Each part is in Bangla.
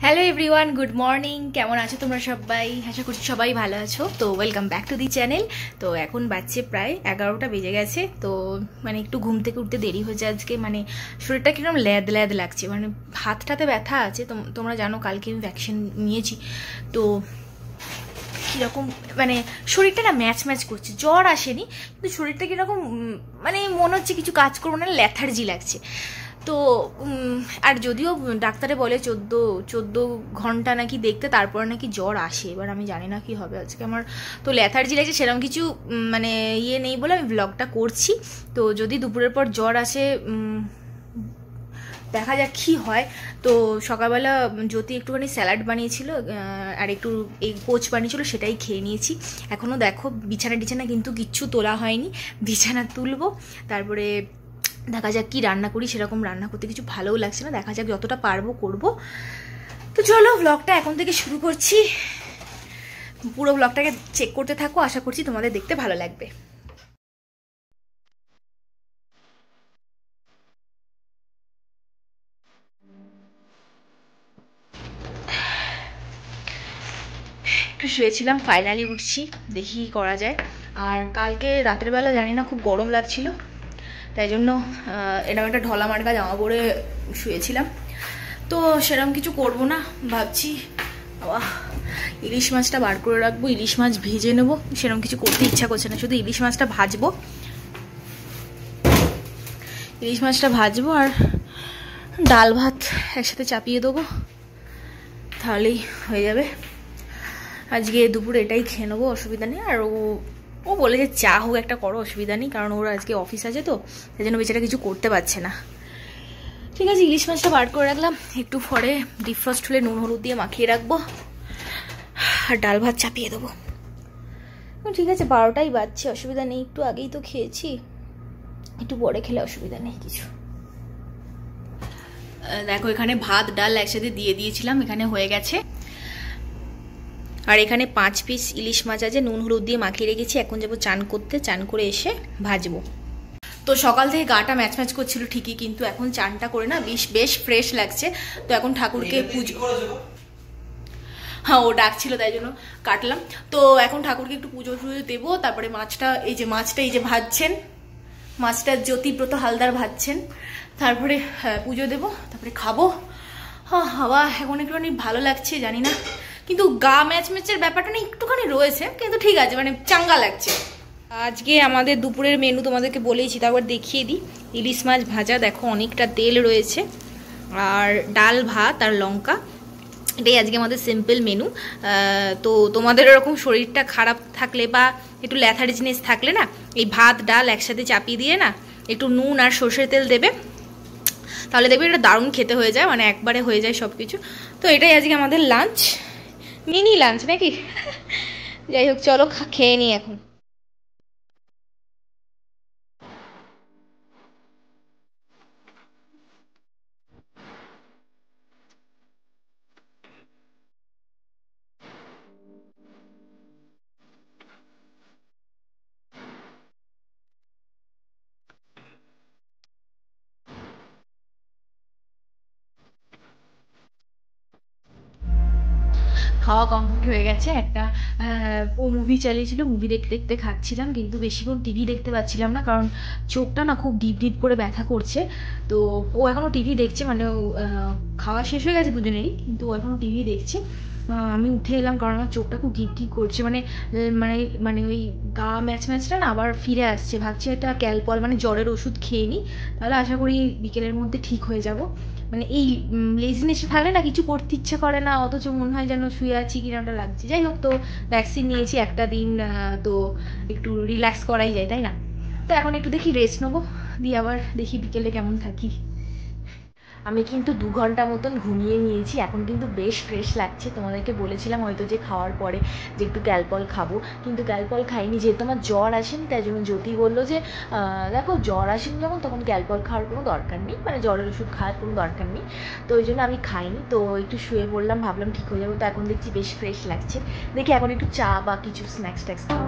Hello everyone, good morning. কেমন আছো তোমরা সবাই? আশা করছি সবাই ভালো আছো। তো welcome back to the channel. তো এখন বাজছে প্রায় 11টা বেজে গেছে। তো মানে একটু ঘুম থেকে উঠতে দেরি হয়েছে আজকে। মানে শরীরটা কিরকম ল্যাদ ল্যাদ লাগছে, মানে হাতটাতে ব্যথা আছে। তোমরা জানো কালকে আমি ভ্যাকসিন নিয়েছি। তো কীরকম মানে শরীরটা না ম্যাচ ম্যাচ করছে। জ্বর আসেনি, কিন্তু শরীরটা কীরকম মানে মনে হচ্ছে কিছু কাজ করবো না, ল্যাথার্জি লাগছে। তো আর যদিও ডাক্তারে বলে 14 ঘন্টা নাকি দেখতে, তারপরে নাকি জ্বর আসে। এবার আমি জানি না কি হবে আজকে আমার। তো ল্যাথার্জি লাগছে, সেরকম কিছু মানে ইয়ে নেই বলে আমি ব্লগটা করছি। তো যদি দুপুরের পর জ্বর আসে দেখা যাক কী হয়। তো সকালবেলা জ্যোতি একটুখানি স্যালাড বানিয়েছিল আর একটু এই কোচ বানিয়েছিল, সেটাই খেয়ে নিয়েছি। এখনও দেখো বিছানা কিন্তু কিচ্ছু তোলা হয়নি, বিছানা তুলবো। তারপরে দেখা যাক কি রান্না করি। সেরকম রান্না করতে কিছু ভালোও লাগছে না, দেখা যাক যতটা পারবো করব। তো চলো ব্লগটা এখন থেকে শুরু করছি। পুরো ব্লগটাকে চেক করতে থাকো, আশা করছি তোমাদের দেখতে ভালো লাগবে। একটু শুয়েছিলাম, ফাইনালি উঠছি, দেখি কী করা যায়। আর কালকে রাতের বেলা জানি না খুব গরম লাগছিল, তাই জন্য এরকম একটা ঢলা মার্কা জামা পরে শুয়েছিলাম। তো সেরকম কিছু করব না ভাবছি। ইলিশ মাছটা বার করে রাখবো, ইলিশ মাছ ভেজে নেবো। সেরকম কিছু করতে ইচ্ছা করছে না, শুধু ইলিশ মাছটা ভাজবো। ইলিশ মাছটা ভাজবো আর ডাল ভাত একসাথে চাপিয়ে দেবো, তাহলেই হয়ে যাবে। আজকে দুপুরে এটাই খেয়ে নেবো, অসুবিধা নেই। আর ও বলে যে চা হোক একটা করো, অসুবিধা নেই, কারণ ওর আজকে অফিস আছে, তো সেই জন্য বেচারা কিছু করতে পারছে না। ঠিক আছে, ইলিশ মাছটা বার করে রাখলাম, একটু পরে ডিফ্রস্ট হলে নুন হলুদ দিয়ে মাখিয়ে রাখবো আর ডাল ভাত চাপিয়ে দেবো। ঠিক আছে, 12টাই বাজছে, অসুবিধা নেই। একটু আগেই তো খেয়েছি, একটু পরে খেলে অসুবিধা নেই কিছু। দেখো এখানে ভাত ডাল একসাথে দিয়ে দিয়েছিলাম, এখানে হয়ে গেছে। আর এখানে 5 পিস ইলিশ মাছ আছে, নুন হলুদ দিয়ে মাখিয়ে রেখেছি। এখন যাবো চান করতে, চান করে এসে ভাজবো। তো সকাল থেকে গাটা ম্যাচ ম্যাচ করছিল ঠিকই, কিন্তু এখন চানটা করে না বেশ ফ্রেশ লাগছে। তো এখন ঠাকুরকে পুজো, হ্যাঁ ও ডাকছিল তাই জন্য কাটলাম। তো এখন ঠাকুরকে একটু পুজো টুজো দেবো। তারপরে মাছটা এই যে ভাজছেন, মাছটা জ্যোতিব্রত হালদার ভাজছেন। তারপরে পুজো দেবো, তারপরে খাবো। হ্যাঁ হাওয়া এখন একটুখানি ভালো লাগছে, জানি না, কিন্তু গা ম্যাচ ম্যাচের ব্যাপারটা না একটুখানি রয়েছে, কিন্তু ঠিক আছে, মানে চাঙ্গা লাগছে। আজকে আমাদের দুপুরের মেনু তোমাদেরকে বলেইছি, তারপর দেখিয়ে দিই। ইলিশ মাছ ভাজা, দেখো অনেকটা তেল রয়েছে, আর ডাল ভাত আর লঙ্কা, এটাই আজকে আমাদের সিম্পল মেনু। তো তোমাদের এরকম শরীরটা খারাপ থাকলে বা একটু ল্যাথার্জিনেস থাকলে না, এই ভাত ডাল একসাথে চাপিয়ে দিয়ে না একটু নুন আর সর্ষের তেল দেবে, তাহলে দেখবে এটা দারুণ খেতে হয়ে যায়, মানে একবারে হয়ে যায় সব কিছু। তো এটাই আজকে আমাদের লাঞ্চ, মিনি লাঞ্চ নাকি। যাই হোক চলো খেয়ে নিই এখন। খাওয়া কমপ্লিট হয়ে গেছে। একটা ও মুভি চালিয়েছিল, মুভি দেখতে দেখতে খাচ্ছিলাম, কিন্তু বেশিক্ষণ টিভি দেখতে পাচ্ছিলাম না, কারণ চোখটা না খুব ডিপ ডিপ করে ব্যথা করছে। তো ও এখনও টিভি দেখছে, মানে খাওয়া শেষ হয়ে গেছে দুজনেরই, কিন্তু ও এখনও টিভি দেখছে। আমি উঠে এলাম, কারণ আমার চোখটা খুব ডিপ ডিপ করছে, মানে মানে মানে ওই গা ম্যাচ ম্যাচটা না আবার ফিরে আসছে। ভাবছি একটা ক্যালপল মানে জ্বরের ওষুধ খেয়ে নিই, তাহলে আশা করি বিকেলের মধ্যে ঠিক হয়ে যাব। মানে এই লেজিনেসে থাকলে না কিছু করতে ইচ্ছে করে না, অথচ মনে হয় যেন শুয়ে আছি কিরমটা লাগছে। যাই হোক, তো ভ্যাকসিন নিয়েছি একটা দিন, তো একটু রিল্যাক্স করাই যায়, তাই না? তো এখন একটু দেখি রেস্ট নেবো, দিয়ে আবার দেখি বিকেলে কেমন থাকি। আমি কিন্তু 2 ঘন্টা মতন ঘুমিয়ে নিয়েছি, এখন কিন্তু বেশ ফ্রেশ লাগছে। তোমাদেরকে বলেছিলাম হয়তো যে খাওয়ার পরে যে একটু ক্যালপল খাবো, কিন্তু ক্যালপল খাইনি, যেহেতু আমার জ্বর আসেনি। তাই জন্য জ্যোতি বললো যে দেখো জ্বর আসেনি যখন, তখন ক্যালপল খাওয়ার কোনো দরকার নেই, মানে জ্বরের ওষুধ খাওয়ার কোনো দরকার নেই। তো ওই জন্য আমি খাইনি, তো একটু শুয়ে পড়লাম, ভাবলাম ঠিক হয়ে যাবো। তো এখন দেখছি বেশ ফ্রেশ লাগছে, দেখি এখন একটু চা বা কিছু স্ন্যাক্স ট্যাক্স খাবো।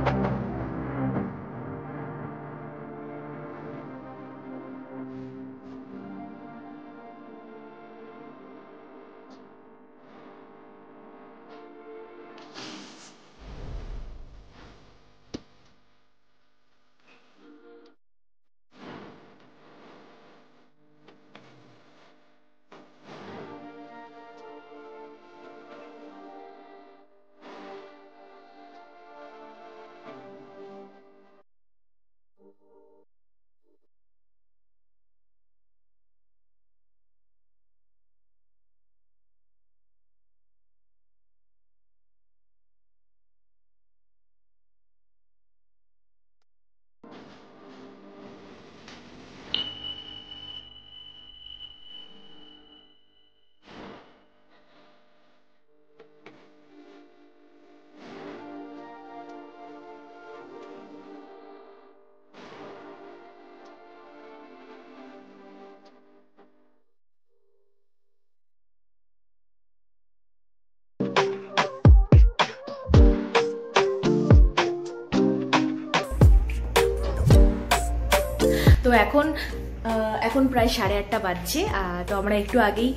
এখন প্রায় 8:30 বাজছে। তো আমরা একটু আগেই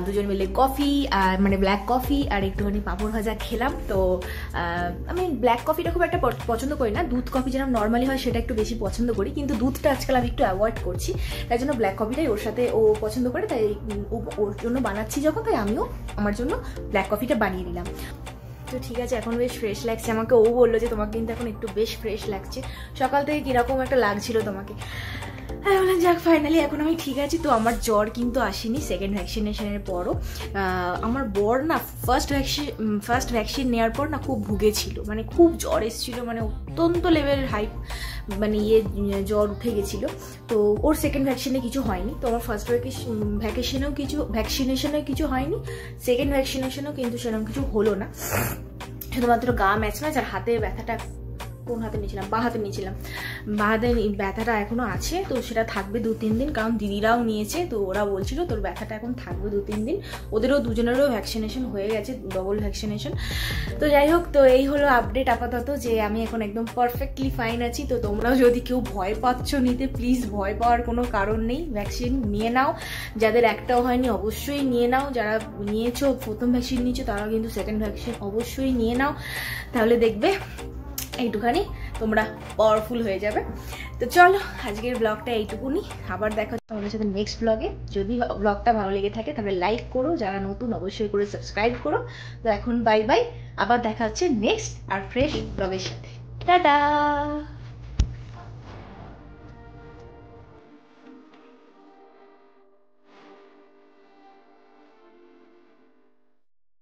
দুজন মিলে কফি মানে ব্ল্যাক কফি আর একটুখানি পাঁপড় ভাজা খেলাম। তো আমি ব্ল্যাক কফিটা খুব একটা পছন্দ করি না, দুধ কফি যেরকম নর্মালি হয় সেটা একটু বেশি পছন্দ করি, কিন্তু দুধটা আজকাল আমি একটু অ্যাভয়েড করছি, তাই জন্য ব্ল্যাক কফিটাই ওর সাথে ও পছন্দ করে, তাই ওর জন্য বানাচ্ছি যখন, তাই আমিও আমার জন্য ব্ল্যাক কফিটা বানিয়ে নিলাম। তো ঠিক আছে, এখন বেশ ফ্রেশ লাগছে আমাকে। ও বললো যে তোমাকে কিন্তু এখন একটু বেশ ফ্রেশ লাগছে, সকাল থেকে কিরকম একটা লাগছিল তোমাকে। হ্যাঁ বললাম যাক ফাইনালি এখন আমি ঠিক আছি। তো আমার জ্বর কিন্তু আসেনি সেকেন্ড ভ্যাকসিনেশনের পরও। আমার বর না ফার্স্ট ভ্যাকসিন নেওয়ার পর না খুব ভুগেছিল, মানে খুব জ্বর এসেছিলো, মানে অত্যন্ত লেভেলের হাই, মানে জ্বর উঠে গেছিলো। তো ওর সেকেন্ড ভ্যাকসিনে কিছু হয়নি, তো আমার ফার্স্ট ভ্যাকসিনেশনেও কিছু হয়নি, সেকেন্ড ভ্যাকসিনেশনেও কিন্তু সেরকম কিছু হলো না, শুধুমাত্র গা ম্যাচ আর হাতে ব্যথাটা, কোন হাতে নিয়েছিলাম, বাঁ হাতে নিয়েছিলাম, বাঁ হাতে ব্যথাটা এখনো আছে। তো সেটা থাকবে 2-3 দিন, কারণ দিদিরাও নিয়েছে, তো ওরা বলছিল তোর ব্যথাটা এখন থাকবে 2-3 দিন। ওদেরও দুজনেরও ভ্যাকসিনেশন হয়ে গেছে, ডবল ভ্যাকসিনেশন। তো যাই হোক, তো এই হলো আপডেট আপাতত, যে আমি এখন একদম পারফেক্টলি ফাইন আছি। তো তোমরাও যদি কেউ ভয় পাচ্ছ নিতে, প্লিজ ভয় পাওয়ার কোনো কারণ নেই, ভ্যাকসিন নিয়ে নাও। যাদের একটাও হয়নি অবশ্যই নিয়ে নাও, যারা নিয়েছো প্রথম ভ্যাকসিন নিয়েছো তারা কিন্তু সেকেন্ড ভ্যাকসিন অবশ্যই নিয়ে নাও, তাহলে দেখবে এইটুখানি তোমরা পাওয়ারফুল হয়ে যাবে। তো চলো আজকের ব্লগটা এইটুকুনি, আবার দেখা হচ্ছে আমাদের সাথে নেক্সট ব্লগে। যদি ব্লগটা ভালো লেগে থাকে তাহলে লাইক করো, যারা নতুন অবশ্যই করে সাবস্ক্রাইব করো। তো এখন বাই বাই, আবার দেখা হচ্ছে নেক্সট আর ফ্রেশ ব্লগের সাথে। টাটা।